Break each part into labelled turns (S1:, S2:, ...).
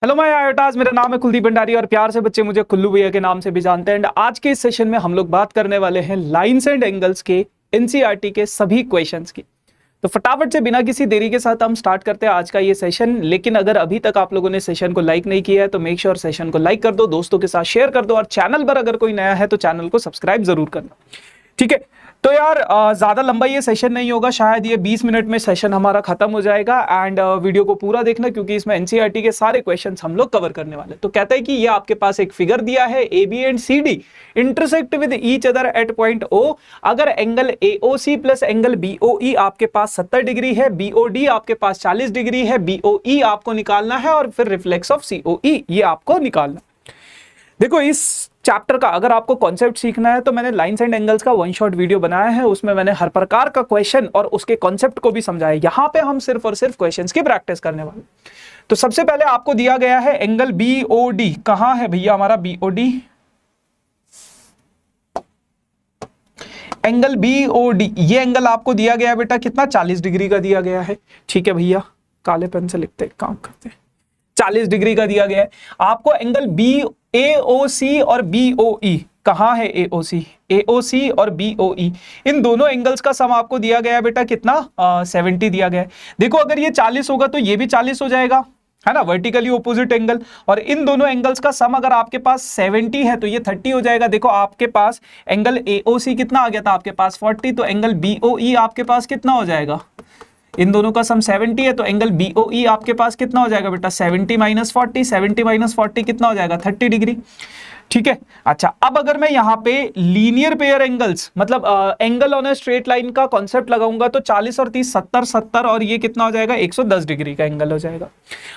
S1: Hello my आयोटाज, मेरा नाम है कुलदीप भंडारी और प्यार से बच्चे मुझे कुल्लू भैया के नाम से भी जानते हैं। एंड आज के इस सेशन में हम लोग बात करने वाले हैं लाइंस एंड एंगल्स के एनसीईआरटी के सभी क्वेश्चंस की। तो फटाफट से बिना किसी देरी के साथ हम स्टार्ट करते हैं आज का ये सेशन। लेकिन अगर अभी तक आप लोगों ने सेशन को लाइक नहीं किया है तो मेक श्योर सेशन को लाइक कर दो, दोस्तों के साथ शेयर कर दो और चैनल पर अगर कोई नया है तो चैनल को सब्सक्राइब जरूर करना, ठीक है। तो यार ज्यादा लंबा ये सेशन नहीं होगा, शायद ये 20 मिनट में सेशन हमारा खत्म हो जाएगा। एंड वीडियो को पूरा देखना क्योंकि इसमें एनसीईआरटी के सारे क्वेश्चंस हम लोग कवर करने वाले। तो कहता है कि ये आपके पास एक फिगर दिया है, A B and C D intersect with each other at point O. अगर angle AOC plus angle BOE आपके पास 70 डिग्री है, बीओडी आपके पास 40 डिग्री है, बीओई आपको निकालना है और फिर रिफ्लेक्स ऑफ सीओई ये आपको निकालना। देखो इस चैप्टर का अगर आपको कॉन्सेप्ट सीखना है तो मैंने लाइंस एंड एंगल्स का वन शॉट वीडियो बनाया है, उसमें मैंने हर प्रकार का क्वेश्चन और उसके कॉन्सेप्ट को भी समझाया। यहां पे हम सिर्फ और सिर्फ क्वेश्चंस की प्रैक्टिस करने वाले। तो सबसे पहले आपको दिया गया है एंगल बीओडी। कहां है भैया हमारा बीओडी? एंगल बीओडी ये एंगल आपको दिया गया है बेटा कितना? 40 डिग्री का दिया गया है, ठीक है भैया। काले पेन से लिखते काम करते हैं। 40 डिग्री का दिया गया है आपको एंगल बी एओसी और बीओई। कहां है एओसी? एओसी और बीओई इन दोनों एंगल्स का सम आपको दिया गया है बेटा कितना? 70 दिया गया है। देखो अगर ये 40 होगा तो ये भी 40 हो जाएगा, है ना, वर्टिकली ऑपोजिट एंगल। और इन दोनों एंगल्स का सम अगर आपके पास 70 है तो ये 30 हो जाएगा। देखो आपके पास एंगल एओसी कितना आ गया था? आपके पास 40, तो एंगल बीओई आपके पास कितना हो जाएगा? इन दोनों का सम 70 है तो एंगल बीओई आपके पास कितना हो जाएगा बेटा? 70 माइनस 40, 70 माइनस 40 कितना हो जाएगा? 30 डिग्री, ठीक है। अच्छा अब अगर मैं यहाँ पे लीनियर पेयर एंगल्स मतलब angle on a straight line का कॉन्सेप्ट लगाऊंगा तो 40 और 30 70 70 और ये कितना हो जाएगा? 110 डिग्री का एंगल हो जाएगा।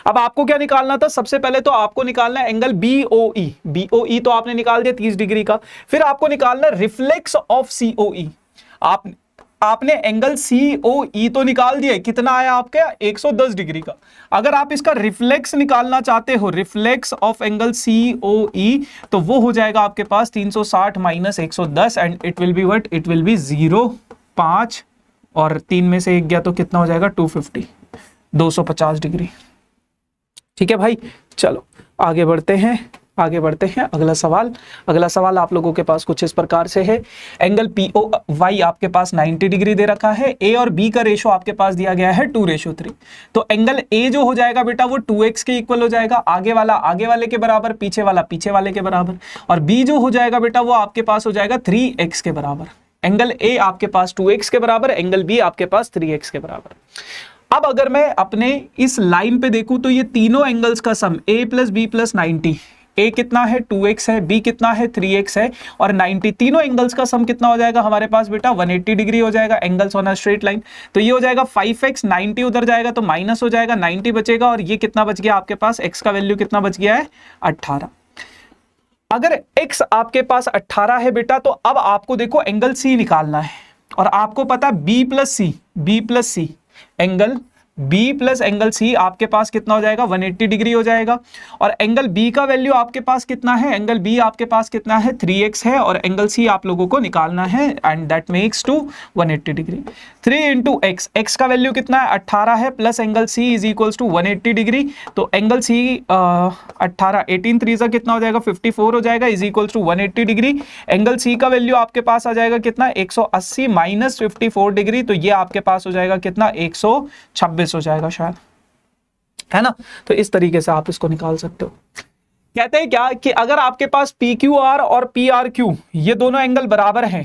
S1: अब आपको क्या निकालना था? सबसे पहले तो आपको निकालना है एंगल बीओई। बीओई तो आपने निकाल दिया 30 डिग्री का। फिर आपको निकालना है रिफ्लेक्स ऑफ सीओई। आपने एंगल सीओई तो निकाल दिया, कितना आया आपका? 110 डिग्री का। अगर आप इसका रिफ्लेक्स निकालना चाहते हो, रिफ्लेक्स ऑफ एंगल सीओई, तो वो हो जाएगा आपके पास 360 minus 110 and it will be what? It will be 0.5 और 3 में से 1 गया तो कितना हो जाएगा? 250, 250 डिग्री, ठीक है भाई। चलो आगे बढ़ते हैं, आगे बढ़ते हैं। अगला सवाल आप लोगों के पास कुछ इस प्रकार से है। एंगल पीओ वाई आपके पास 90 डिग्री दे रखा है। ए और बी का रेशो आपके पास दिया गया है 2:3। तो एंगल ए जो हो जाएगा बेटा वो 2x के इक्वल हो जाएगा, आगे वाला आगे वाले के बराबर, पीछे वाला पीछे वाले के बराबर। और बी जो हो जाएगा बेटा वो आपके पास हो जाएगा 3x के बराबर। एंगल ए आपके पास 2x के बराबर, एंगल बी आपके पास 3x के बराबर। अब अगर मैं अपने इस लाइन पे देखूं तो ये तीनों एंगल्स का sum a plus b plus 90, ए कितना है? 2x है, बी कितना है? 3x है और 90, तीनों एंगल्स का सम कितना हो जाएगा हमारे पास बेटा? 180 डिग्री हो जाएगा। Angles on a straight line तो ये हो जाएगा 5x, 90 उधर जाएगा तो माइनस हो जाएगा, 90 बचेगा और ये कितना बच गया आपके पास? x का वैल्यू कितना बच गया है? 18। अगर x आपके पास 18 है बेटा तो अब आपको देखो एंगल c निकालना है और आपको पता है b plus C angle B plus angle C आपके पास कितना हो जाएगा? 180 डिग्री हो जाएगा। और एंगल B का वैल्यू आपके पास कितना है? एंगल B आपके पास कितना है? 3x है और एंगल C आप लोगों को निकालना है and that makes to 180 degree. 3 into X, X का वैल्यू कितना है? 18 है, plus angle C is equals to 180 degree. तो एंगल C 18, 18 3 कितना हो जाएगा? 54 हो जाएगा, is equals to 180 degree. Angle C का वैल्यू आपके पास आ जाएगा कितना? 180 माइनस 54 डिग्री, तो ये आपके पास हो जाएगा कितना? 126 हो जाएगा शायद, है ना। तो इस तरीके से आप इसको निकाल सकते हो। कहते हैं क्या कि अगर आपके पास PQR और PRQ ये दोनों एंगल बराबर हैं,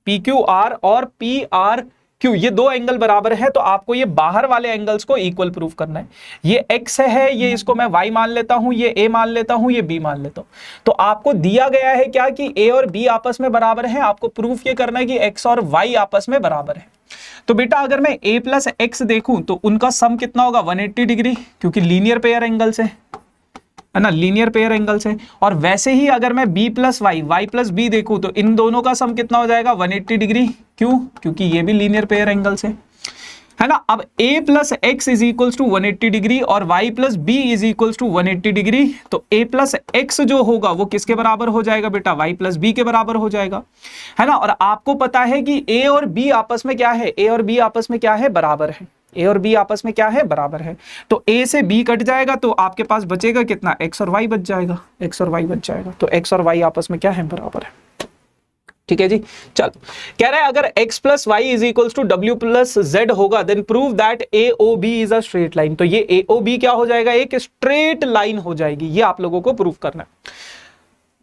S1: PQR और PRQ ये दो एंगल बराबर है, तो आपको ये बाहर वाले एंगल्स को इक्वल प्रूफ करना है। ये x है, ये इसको मैं y मान लेता हूं, ये a मान लेता हूं, ये b मान लेता हूं। तो आपको दिया गया है क्या कि a और b आपस में बराबर है। आपको प्रूफ ये करना है कि x और y आपस में बराबर है। तो बेटा अगर मैं a प्लस एक्स देखूं तो उनका सम कितना होगा? 180 डिग्री, क्योंकि लीनियर पेयर एंगल्स है ना, लीनियर पेयर एंगल्स है। और वैसे ही अगर मैं b plus y plus b देखूं तो इन दोनों का सम कितना हो जाएगा? 180 डिग्री। क्यों? क्योंकि ये भी लीनियर पेयर एंगल्स है ना। अब a plus X is equals to 180 degree और y plus B is equals to 180 degree. तो a प्लस एक्स जो होगा वो किसके बराबर हो जाएगा बेटा? y प्लस बी के बराबर हो जाएगा, है ना। और आपको पता है कि a और b आपस में क्या है? a और b आपस में क्या है? बराबर है। ए और बी आपस में क्या है, बराबर है। तो ए से बी कट जाएगा तो आपके पास बचेगा कितना, एक्स और वाई बच जाएगा, एक्स और वाई बच जाएगा। तो एक्स और वाई आपस में क्या है, बराबर है। ठीक है जी। चल कह रहा है अगर x plus Y is equals to W plus Z होगा then prove that A O B is a straight line. तो ये ए ओ बी क्या हो जाएगा, एक स्ट्रेट लाइन हो जाएगी। ये आप लोगों को प्रूव करना है।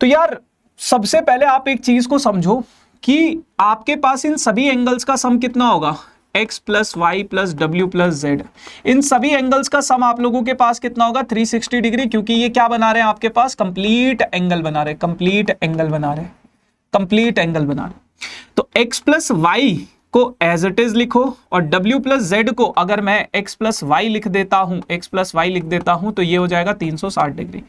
S1: तो यार सबसे पहले आप एक चीज को समझो कि आपके पास इन सभी एंगल्स का सम कितना होगा, x प्लस वाई प्लस डब्ल्यू प्लस जेड। इन सभी एंगल्स का सम आप लोगों के पास कितना होगा, 360 डिग्री, क्योंकि ये क्या बना रहे हैं आपके पास, कंप्लीट एंगल बना रहे, कंप्लीट एंगल बना रहे, कंप्लीट एंगल बना रहे। तो x प्लस वाई को एज इट इज लिखो और w प्लस जेड को अगर मैं x प्लस वाई लिख देता हूं, x प्लस वाई लिख देता हूं तो ये हो जाएगा 360 डिग्री।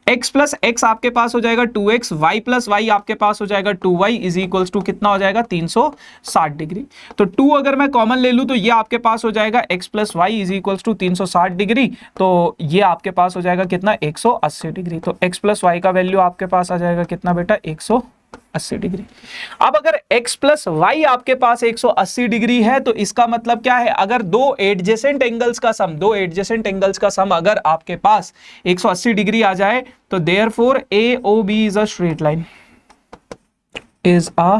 S1: x प्लस एक्स आपके पास हो जाएगा 2x, y प्लस वाई आपके पास हो जाएगा 2y इज इक्वल्स टू कितना हो जाएगा, 360 डिग्री। तो 2 अगर मैं कॉमन ले लूं तो ये आपके पास हो जाएगा x plus Y is equals to 360 degree. तो ये आपके पास हो जाएगा कितना, 180 डिग्री। तो x प्लस वाई का वैल्यू आपके पास आ जाएगा कितना बेटा, 180 डिग्री। अब अगर x प्लस वाई आपके पास 180 डिग्री है तो इसका मतलब क्या है, अगर दो एडजेसेंट एंगल्स का सम, दो एडजेसेंट एंगल्स का सम अगर आपके पास 180 डिग्री आ जाए तो therefore AOB is a straight line, is a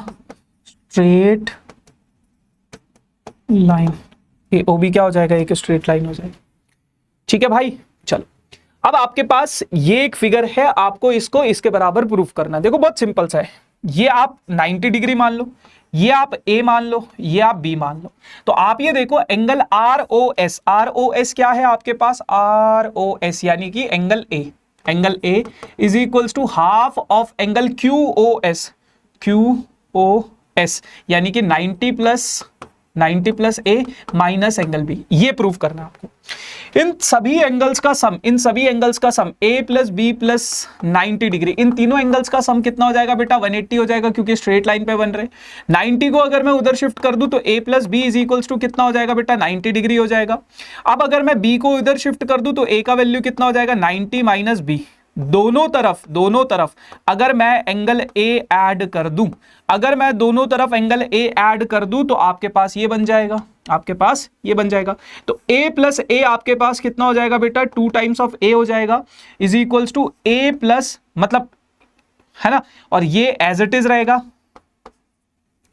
S1: straight line. AOB क्या हो जाएगा, एक स्ट्रेट लाइन हो जाएगी। ठीक है भाई, चलो अब आपके पास ये एक फिगर है, आपको इसको इसके बराबर प्रूफ करना है। देखो बहुत सिंपल सा है, ये आप 90 डिग्री मान लो, ये आप A मान लो, ये आप B मान लो। तो आप ये देखो एंगल ROS, ROS क्या है आपके पास, ROS यानी कि angle A, angle A is equals to half of angle QOS, QOS यानी कि 90 plus A minus angle B। ये प्रूफ करना आपको। इन सभी एंगल्स का सम, इन सभी एंगल्स का sum A plus b plus 90 degree, इन तीनों एंगल्स का सम कितना हो जाएगा बेटा, 180 हो जाएगा, क्योंकि स्ट्रेट लाइन पे बन रहे। 90 को अगर मैं उधर शिफ्ट कर दूं तो A plus B is equals to कितना हो जाएगा बेटा, 90 डिग्री हो जाएगा। अब अगर मैं B को इधर शिफ्ट कर दूं तो A का वैल्यू कितना हो जाएगा, 90 माइनस B। दोनों तरफ अगर मैं एंगल A ऐड कर दूं, अगर मैं दोनों तरफ एंगल A ऐड कर दूं तो आपके पास ये बन जाएगा, आपके पास ये बन जाएगा। तो A प्लस A आपके पास कितना हो जाएगा बेटा, 2 टाइम्स ऑफ A हो जाएगा is equals to A plus, मतलब है ना, और ये एज इट इज रहेगा,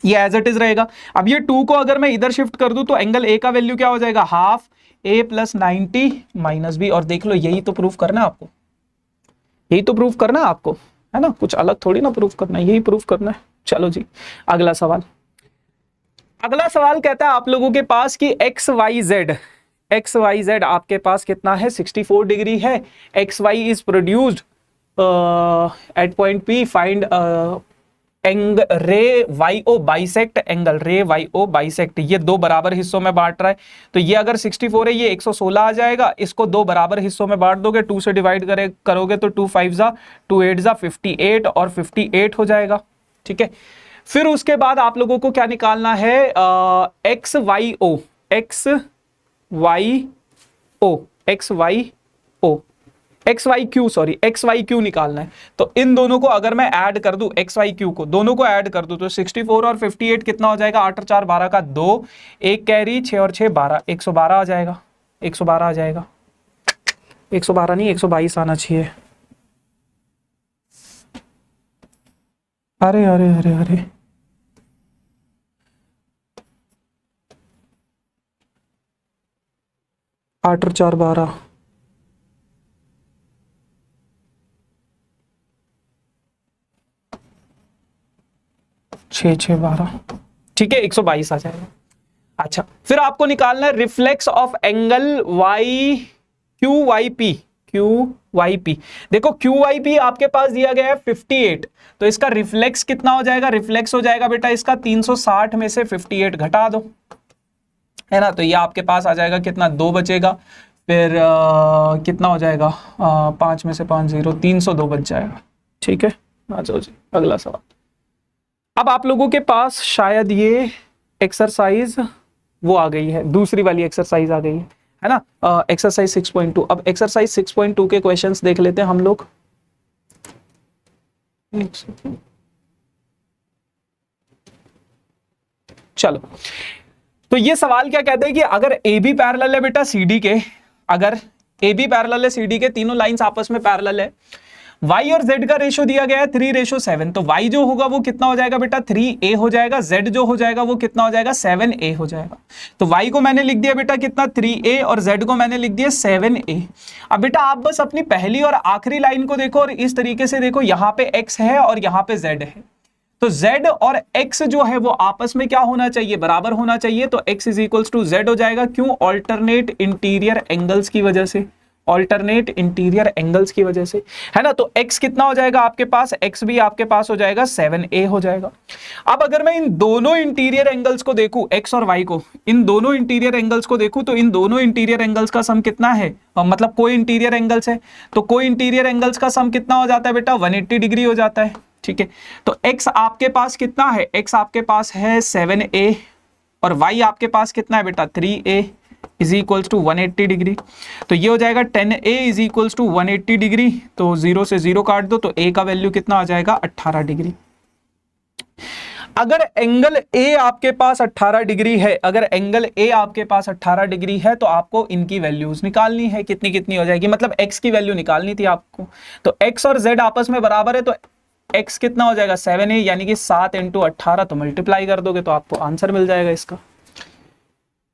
S1: ये एज इट इज रहेगा। अब ये 2 को अगर मैं इधर शिफ्ट कर दूं तो एंगल A का वैल्यू क्या हो जाएगा, half A plus 90 minus B। और देख लो यही तो प्रूफ करना है आपको, यही तो प्रूफ करना है आपको, है ना, कुछ अलग थोड़ी ना प्रूफ करना है, यही प्रूफ करना है। चलो जी अगला सवाल, अगला सवाल कहता है आप लोगों के पास कि एक्स वाई जेड आपके पास कितना है, 64 डिग्री है। X Y is produced at point P, find ray Y O bisect angle, ray Y O bisect. ये दो बराबर हिस्सों में बांट रहा है, तो ये अगर 64 है ये 116 आ जाएगा। इसको दो बराबर हिस्सों में बांट दोगे, 2 से डिवाइड करोगे तो 2 5 जा 2 8 जा 58 और 58 हो जाएगा। ठीक है, फिर उसके बाद आप लोगों को क्या निकालना है, X Y O, X Y O, X Y O, X Y Q, sorry X Y Q निकालना है। तो इन दोनों को अगर मैं ऐड कर दूं, एक्स वाई क्यू को दोनों को ऐड कर दूं तो 64 और 58 कितना हो जाएगा, 8 और 4 12 का 2, एक कैरी 6 और 6 12, 112 आ जाएगा, 112 आ जाएगा, 112 नहीं 122 आना चाहिए। अरे अरे अरे अरे, आठ और 4 12, 6 6 12, ठीक है 122 आ जाएगा। अच्छा, फिर आपको निकालना है reflex of angle Y Q Y P, Q Y P. देखो क्यू वाई पी आपके पास दिया गया है 58, तो इसका रिफ्लेक्स कितना हो जाएगा, रिफ्लेक्स हो जाएगा बेटा इसका 360 में से 58 घटा दो, है ना। तो ये आपके पास आ जाएगा कितना, 2 बचेगा, फिर कितना हो जाएगा, 5 में से 5 0, 302 बच जाएगा। ठीक है, आ जाओ जी अगला सवाल। अब आप लोगों के पास शायद ये एक्सरसाइज वो आ गई है, दूसरी वाली एक्सरसाइज आ गई है ना, एक्सरसाइज 6.2। अब एक्सरसाइज 6.2 के क्वेश्चंस देख लेते हैं हम लोग। चलो तो ये सवाल क्या कहते हैं कि अगर ए बी पैरेलल है बेटा सी डी के, अगर ए बी पैरेलल है सी डी के, तीनों लाइंस आपस में पैरेलल है, y और z का रेशो दिया गया है 3:7, तो y जो होगा वो कितना हो जाएगा बेटा 3a हो जाएगा, z जो हो जाएगा वो कितना हो जाएगा 7a हो जाएगा। तो y को मैंने लिख दिया बेटा कितना 3a और z को मैंने लिख दिया 7a। अब बेटा आप बस अपनी पहली और आखिरी लाइन को देखो और इस तरीके से देखो, यहाँ पे x है और यहाँ पे z है, तो z और x जो है वो आपस में क्या होना चाहिए, बराबर होना चाहिए। तो x is equals to z हो जाएगा, क्यों, ऑल्टरनेट इंटीरियर एंगल्स की वजह से, ऑल्टरनेट इंटीरियर एंगल्स की वजह से, है ना। तो x कितना हो जाएगा आपके पास, x भी आपके पास हो जाएगा 7a हो जाएगा। अब अगर मैं इन दोनों इंटीरियर एंगल्स को देखूं, x और y को, इन दोनों इंटीरियर एंगल्स को देखूं, तो इन दोनों इंटीरियर एंगल्स का सम कितना है, मतलब कोई इंटीरियर एंगल्स है, तो कोई इंटीरियर एंगल्स का सम कितना हो जाता है बेटा 180 डिग्री हो जाता है, ठीक है। तो x आपके पास कितना है, x आपके पास है 7a और y आपके पास कितना है बेटा 3a is equals to 180 degree. तो ये हो जाएगा 10a is equals to 180 degree, तो 0 से 0 काट दो, तो a का वैल्यू कितना आ जाएगा 18 डिग्री। अगर एंगल a आपके पास 18 डिग्री है, अगर एंगल a आपके पास 18 डिग्री है, तो आपको इनकी वैल्यूज निकालनी है, कितनी कितनी हो जाएगी, मतलब x की वैल्यू निकालनी थी आपको। तो x और z आपस में बराबर है, तो x कितना हो जाएगा 7a, यानी कि 7 × 18, तो मल्टीप्लाई कर दोगे तो आपको आंसर मिल जाएगा इसका,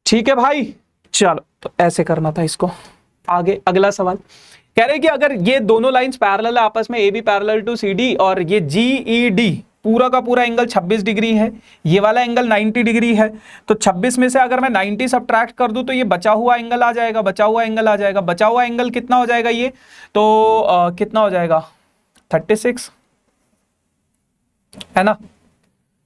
S1: ठीक है भाई। चलो तो ऐसे करना था इसको। आगे अगला सवाल कह रहे कि अगर ये दोनों लाइंस पैरेलल है आपस में, A B parallel to C D, और ये जी ई डी पूरा का पूरा एंगल 26 डिग्री है, ये वाला एंगल 90 डिग्री है, तो 26 में से अगर मैं 90 सब्ट्रैक्ट कर दूं तो ये बचा हुआ एंगल आ जाएगा, बचा हुआ एंगल आ जाएगा। बचा हुआ एंगल कितना हो जाएगा ये, तो कितना हो जाएगा 36, है ना,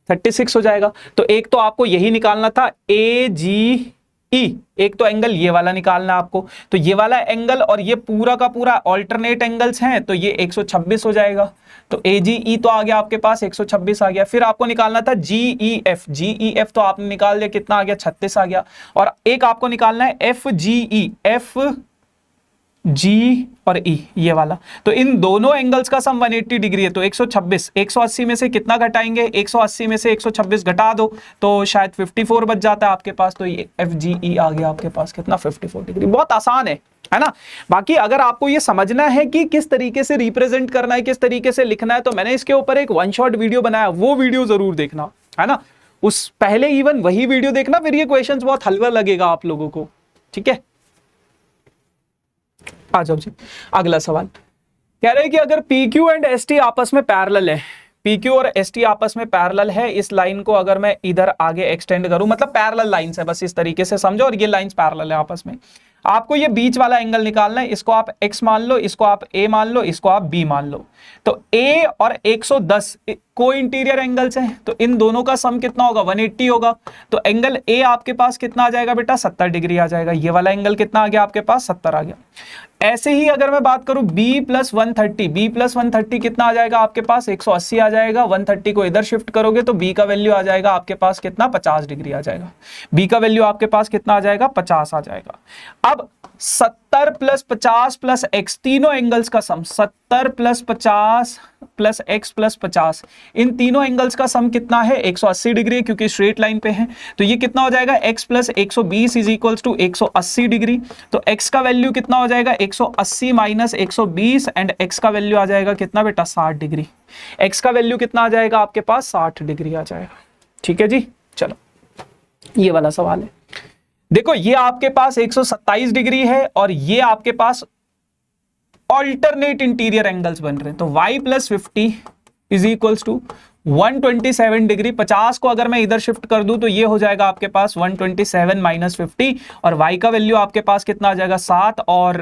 S1: 36 हो जाएगा। तो एक तो आपको यही निकालना था ए जी ई, एक तो एंगल ये वाला निकालना आपको, तो ये वाला एंगल और ये पूरा का पूरा ऑल्टरनेट एंगल्स हैं, तो ये 126 हो जाएगा। तो ए जी ई तो आ गया आपके पास 126 आ गया। फिर आपको निकालना था जी ई एफ, जी ई एफ तो आपने निकाल दिया, कितना आ गया 36 आ गया। और एक आपको निकालना है एफ जी ई, एफ जी और ई, ये वाला। तो इन दोनों एंगल्स का सम 180 डिग्री है, तो 126, 180 में से कितना घटाएंगे, 180 में से 126 घटा दो तो शायद 54 बच जाता है आपके पास। तो ये एफ जी ई आ गया आपके पास कितना 54 डिग्री। बहुत आसान है ना। बाकी अगर आपको ये समझना है कि किस तरीके से रिप्रेजेंट करना है, किस तरीके से लिखना है, तो मैंने इसके ऊपर एक वन शॉट वीडियो बनाया, वो वीडियो जरूर देखना, है ना। उस पहले इवन वही वीडियो देखना, फिर ये क्वेश्चंस बहुत हलवा लगेगा आप लोगों को, ठीक है। आ जाओ जी, अगला सवाल कह रहे हैं कि अगर PQ एंड ST आपस में पैरेलल है, PQ और ST आपस में पैरेलल है, इस लाइन को अगर मैं इधर आगे एक्सटेंड करूं, मतलब पैरेलल लाइंस है, बस इस तरीके से समझो, और ये लाइंस पैरेलल है आपस में, आपको ये बीच वाला एंगल निकालना है। इसको आप x मान लो, इसको आप a मान लो, इसको आप b मान लो। तो a और 110 को इंटीरियर एंगल्स हैं, तो इन दोनों का सम कितना होगा 180 होगा। तो एंगल a आपके पास कितना आ जाएगा बेटा 70 डिग्री आ जाएगा। ये वाला एंगल कितना आ गया आपके पास 70 आ गया। ऐसे ही अगर मैं बात करूं b + 130, b + 130 कितना आ जाएगा आपके पास 180 आ जाएगा। 130 को इधर शिफ्ट करोगे तो b का वैल्यू आ जाएगा आपके पास कितना 50 डिग्री आ जाएगा। b का वैल्यू आपके पास कितना आ जाएगा 50 आ जाएगा। अब 70 + 50 + x, तीनों एंगल्स का सम 70 + 50 + x + 50, इन तीनों एंगल्स का सम कितना है 180 डिग्री, क्योंकि स्ट्रेट लाइन पे है। तो ये कितना हो जाएगा x + 120 = 180 डिग्री। तो x का वैल्यू कितना हो जाएगा 180 - 120, एंड x का वैल्यू आ जाएगा कितना बेटा 60 डिग्री। x का वैल्यू कितना आ जाएगा आपके पास 60 डिग्री आ जाएगा। ठीक है जी, चलो ये वाला सवाल है। देखो ये आपके पास 127 डिग्री है और ये आपके पास ऑल्टरनेट इंटीरियर एंगल्स बन रहे हैं। तो y + 50 = 127 डिग्री। 50 को अगर मैं इधर शिफ्ट कर दूं तो ये हो जाएगा आपके पास 127 - 50, और y का वैल्यू आपके पास कितना आ जाएगा 7 और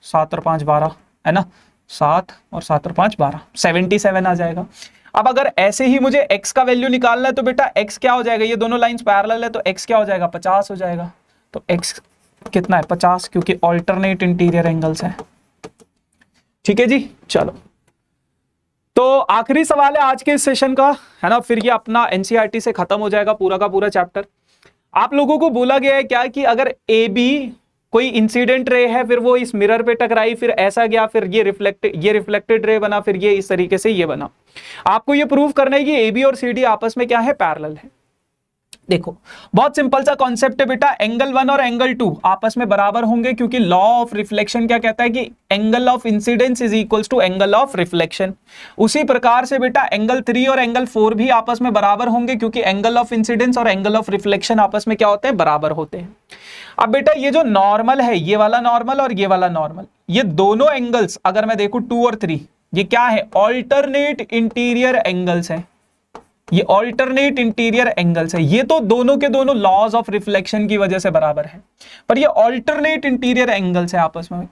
S1: 7 और 5 12, है ना, 7 और 7 और 5 12, 77 आ जाएगा। अब अगर ऐसे ही मुझे x का वैल्यू निकालना है तो बेटा x क्या हो जाएगा, ये दोनों लाइंस पैरेलल है तो x क्या हो जाएगा 50 हो जाएगा। तो x कितना है 50, क्योंकि ऑल्टरनेट इंटीरियर एंगल्स है। ठीक है जी, चलो तो आखिरी सवाल है आज के इस सेशन का, है ना, फिर ये अपना एनसीईआरटी से खत्म हो जाएगा पूरा का पूरा चैप्टर। आप लोगों को बोला गया है क्या कि अगर ए बी कोई इंसिडेंट रे है, फिर वो इस मिरर पे टकराई, फिर ऐसा गया, फिर ये रिफ्लेक्टेड रे बना, फिर ये इस तरीके से ये बना। आपको ये प्रूव करना है कि ए बी और सी डी आपस में क्या है पैरेलल है। देखो बहुत सिंपल सा कॉन्सेप्ट है बेटा, एंगल 1 और एंगल 2 आपस में बराबर होंगे, क्योंकि लॉ ऑफ रिफ्लेक्शन क्या कहता है कि angle of incidence is equals to angle of reflection. उसी प्रकार से बेटा एंगल 3 और एंगल 4 भी आपस में बराबर होंगे, क्योंकि एंगल ऑफ इंसिडेंस और एंगल ऑफ रिफ्लेक्शन आपस में क्या होते हैं, बराबर होते हैं। अब बेटा ये जो नॉर्मल है, ये वाला नॉर्मल और ये वाला नॉर्मल, ये दोनों एंगल्स अगर मैं देखूं 2 और 3, ये क्या है, ऑल्टरनेट इंटीरियर एंगल्स हैं। ये ऑल्टरनेट इंटीरियर एंगल्स है, ये तो दोनों के दोनों लॉज ऑफ रिफ्लेक्शन की वजह से बराबर है, पर ये ऑल्टरनेट इंटीरियर एंगल्स है आपस में।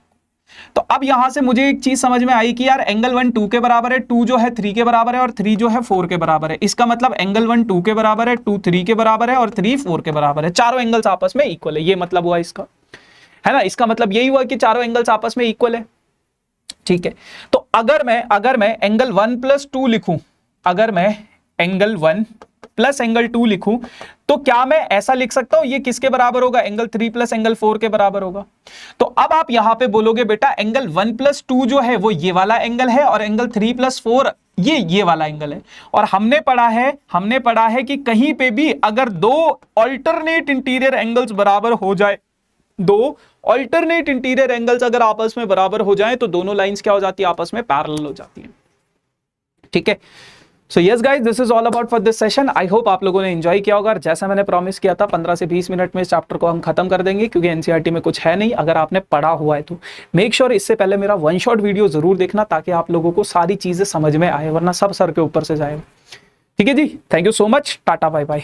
S1: तो अब यहां से मुझे एक चीज समझ में आई कि यार एंगल 1 2 के बराबर है, 2 जो है 3 के बराबर है और 3 जो है 4 के बराबर है। इसका मतलब एंगल 1 2 के बराबर है, 2 3 के बराबर है और 3 4 के बराबर है। चारों एंगल्स आपस में इक्वल है, ये मतलब हुआ इसका, है ना। इसका मतलब यही हुआ कि चारों एंगल्स आपस में इक्वल है, ठीक है। तो अगर मैं एंगल 1 प्लस 2 लिखूं, अगर मैं एंगल 1 प्लस एंगल 2 लिखूं, तो क्या मैं ऐसा लिख सकता हूं, ये किसके बराबर होगा, एंगल 3 प्लस एंगल 4 के बराबर होगा। तो अब आप यहां पे बोलोगे बेटा एंगल 1 प्लस 2 जो है वो ये वाला एंगल है और एंगल 3 प्लस 4 ये वाला एंगल है। और हमने पढ़ा है कि कहीं पे भी अगर दो ऑल्टरनेट इंटीरियर एंगल्स बराबर हो जाए, दो ऑल्टरनेट इंटीरियर एंगल्स अगर आपस में बराबर हो जाए, तो दोनों लाइंस क्या हो जाती है, आपस में पैरेलल हो जाती है, ठीक है। So yes guys, this is all about for this session. I hope आप लोगों ने एंजॉय किया होगा। जैसा मैंने प्रॉमिस किया था 15 से 20 मिनट में इस चैप्टर को हम खत्म कर देंगे, क्योंकि एनसीईआरटी में कुछ है नहीं। अगर आपने पढ़ा हुआ है तो मेक श्योर इससे पहले मेरा 1 शॉट वीडियो जरूर देखना, ताकि आप लोगों को सारी चीजें समझ में आए, वरना सब सर के ऊपर से जाए। ठीक है जी, thank you so much, tata bye bye.